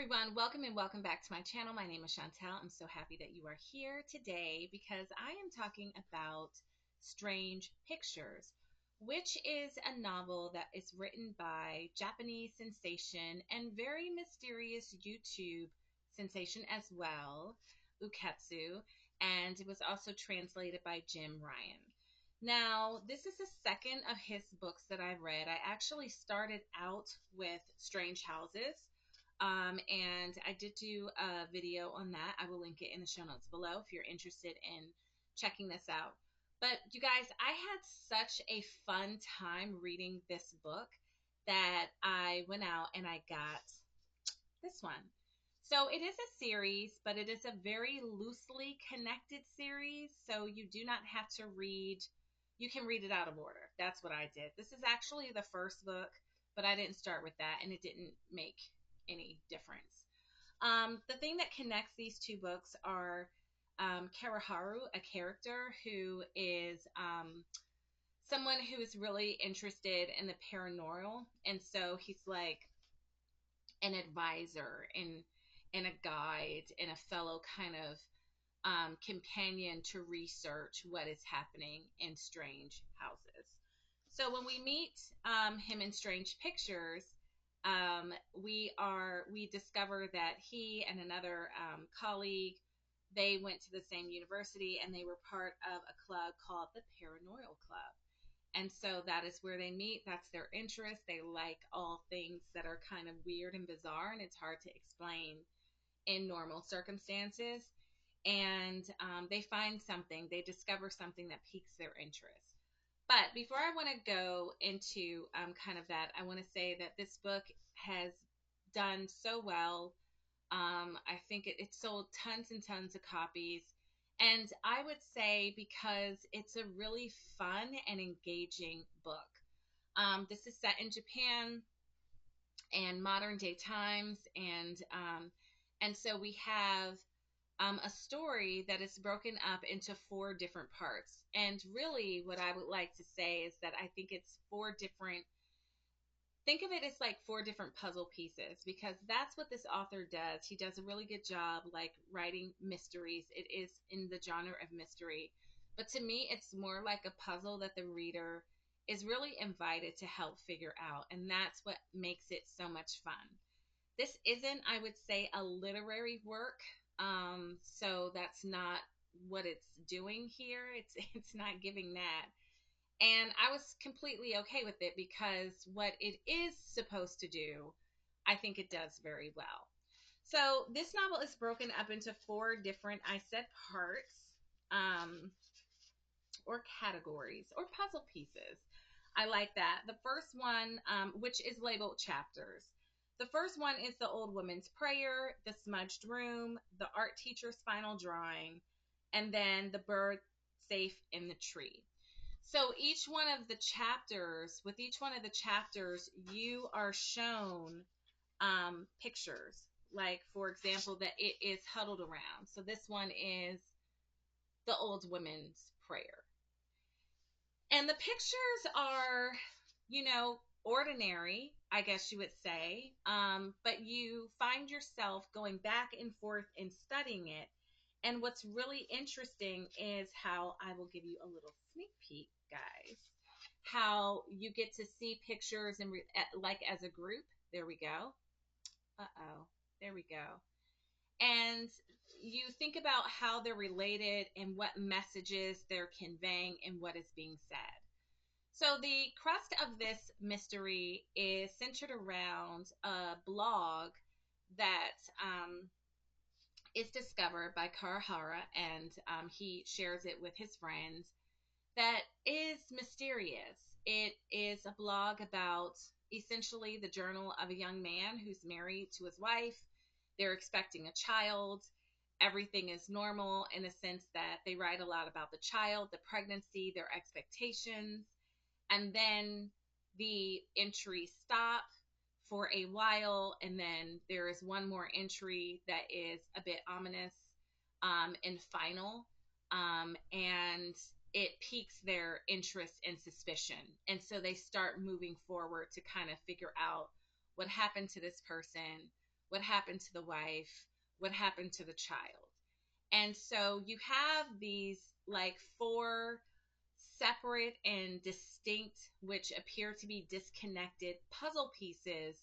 everyone, welcome and welcome back to my channel. My name is Chantel. I'm so happy that you are here today because I am talking about Strange Pictures, which is a novel that is written by Japanese sensation and very mysterious YouTube sensation as well, Uketsu, and it was also translated by Jim Ryan. Now, this is the second of his books that I've read. I actually started out with Strange Houses, and I did do a video on that. I will link it in the show notes below if you're interested in checking this out. But you guys, I had such a fun time reading this book that I went out and I got this one. So it is a series, but it is a very loosely connected series. So you do not have to read, you can read it out of order. That's what I did. This is actually the first book, but I didn't start with that and it didn't make any difference. The thing that connects these two books are Karaharu, a character who is someone who is really interested in the paranormal, and so he's like an advisor and a guide and a fellow kind of companion to research what is happening in strange houses. So when we meet him in Strange Pictures, we discover that he and another colleague, they went to the same university and they were part of a club called the Paranoid Club. And so that is where they meet. That's their interest. They like all things that are kind of weird and bizarre, and it's hard to explain in normal circumstances. And they find something, they discover something that piques their interest. But before I want to go into kind of that, I want to say that this book has done so well. I think it sold tons and tons of copies. And I would say because it's a really fun and engaging book. This is set in Japan and modern day times, and so we have a story that is broken up into four different parts. And really, what I would like to say is that I think it's four different. Think of it as like four different puzzle pieces because that's what this author does. He does a really good job like writing mysteries. It is in the genre of mystery. But to me, it's more like a puzzle that the reader is really invited to help figure out. And that's what makes it so much fun. This isn't, I would say, a literary work. So that's not what it's doing here. It's not giving that. And I was completely okay with it because what it is supposed to do, I think it does very well. So this novel is broken up into four different, I said, parts, um, or categories or puzzle pieces. I like that. The first one, which is labeled chapters. The first one is the old woman's prayer, the smudged room, the art teacher's final drawing, and then the bird safe in the tree. So each one of the chapters, with each one of the chapters, you are shown pictures. Like, for example, that it is huddled around. So this one is the old woman's prayer. And the pictures are, ordinary, I guess you would say. But you find yourself going back and forth and studying it. And what's really interesting is how I will give you a little sneak peek, guys. How you get to see pictures and like as a group. There we go. Uh-oh. There we go. And you think about how they're related and what messages they're conveying and what is being said. So the crust of this mystery is centered around a blog that is discovered by Karahara, and he shares it with his friends. That is mysterious. It is a blog about essentially the journal of a young man who's married to his wife. They're expecting a child. Everything is normal in the sense that they write a lot about the child, the pregnancy, their expectations. And then the entries stop for a while, and then there is one more entry that is a bit ominous and final, and it piques their interest and suspicion, and so they start moving forward to kind of figure out what happened to this person, what happened to the wife, what happened to the child. And so you have these like four separate and distinct, which appear to be disconnected puzzle pieces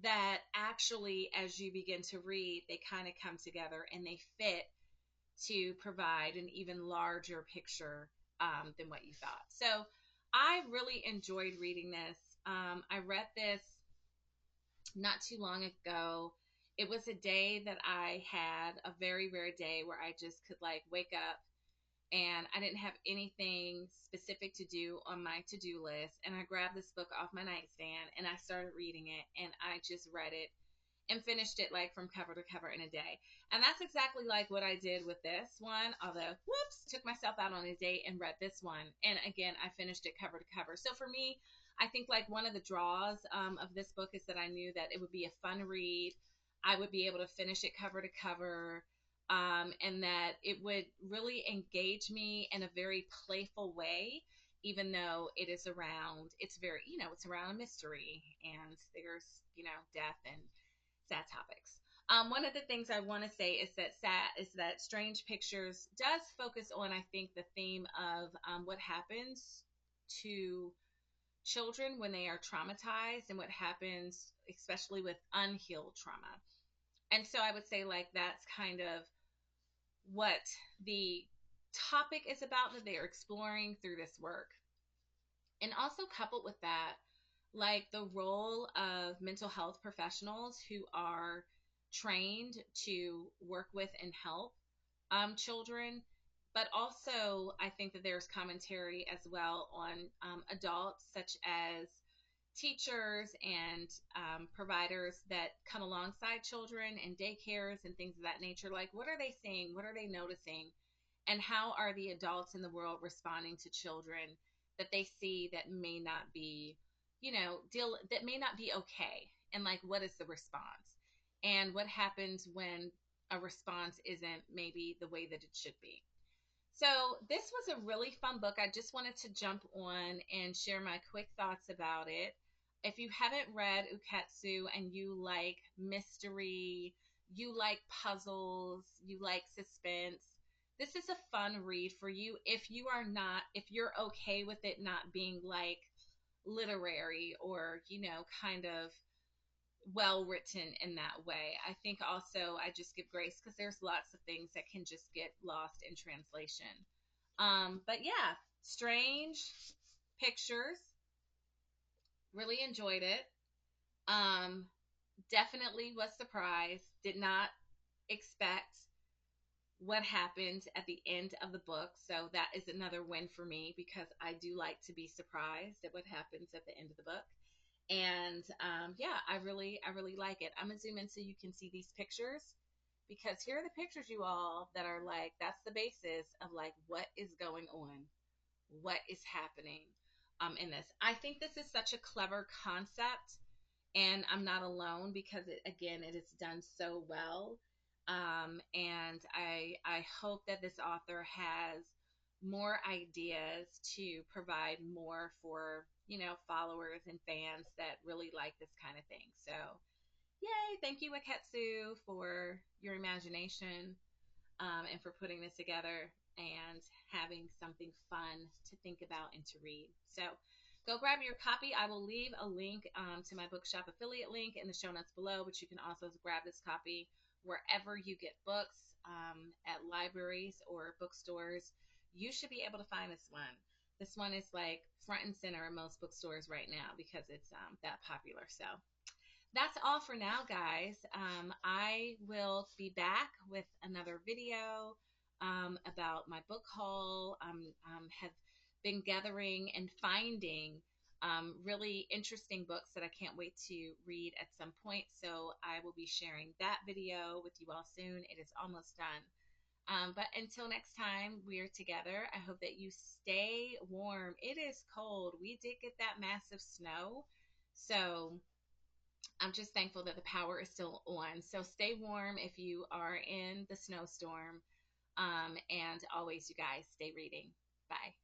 that actually, as you begin to read, they kind of come together and they fit to provide an even larger picture than what you thought. So I really enjoyed reading this. I read this not too long ago. It was a day that I had, a very rare day where I just could like wake up and I didn't have anything specific to do on my to-do list. And I grabbed this book off my nightstand and I started reading it, and I just read it and finished it like from cover to cover in a day. And that's exactly like what I did with this one, although, whoops, took myself out on a date and read this one. And again, I finished it cover to cover. So for me, I think like one of the draws of this book is that I knew that it would be a fun read. I would be able to finish it cover to cover. And that it would really engage me in a very playful way, even though it is around, it's very, it's around a mystery, and there's, death and sad topics. One of the things I want to say is that Strange Pictures does focus on, I think, the theme of what happens to children when they are traumatized, and what happens, especially with unhealed trauma. And so I would say like that's kind of what the topic is about that they are exploring through this work. And also coupled with that, like the role of mental health professionals who are trained to work with and help children. But also, I think that there's commentary as well on adults, such as teachers and providers that come alongside children and daycares and things of that nature. Like, what are they seeing? What are they noticing? And how are the adults in the world responding to children that they see that may not be, that may not be okay? And like, what is the response? And what happens when a response isn't maybe the way that it should be? So this was a really fun book. I just wanted to jump on and share my quick thoughts about it. If you haven't read Uketsu and you like mystery, you like puzzles, you like suspense, this is a fun read for you. If you're okay with it not being like literary or, kind of well written in that way. I think also I just give grace because there's lots of things that can just get lost in translation. But yeah, Strange Pictures. Really enjoyed it. Um, Definitely was surprised. Did not expect what happened at the end of the book. So that is another win for me because I do like to be surprised at what happens at the end of the book. And yeah, I really like it. I'm gonna zoom in so you can see these pictures, because here are the pictures, you all, that are like, that's the basis of like what is going on, what is happening in this. I think this is such a clever concept, and I'm not alone because it is done so well. And I hope that this author has more ideas to provide more for, followers and fans that really like this kind of thing. So yay, thank you, Waketsu, for your imagination, and for putting this together and having something fun to think about and to read. So go grab your copy. I will leave a link to my bookshop affiliate link in the show notes below, but you can also grab this copy wherever you get books, at libraries or bookstores. You should be able to find this one. This one is like front and center in most bookstores right now because it's that popular. So that's all for now, guys. I will be back with another video about my book haul. Have been gathering and finding really interesting books that I can't wait to read at some point. So I will be sharing that video with you all soon. It is almost done. But until next time we're together, I hope that you stay warm. It is cold. We did get that massive snow. So I'm just thankful that the power is still on. So stay warm if you are in the snowstorm. And always, you guys, stay reading. Bye.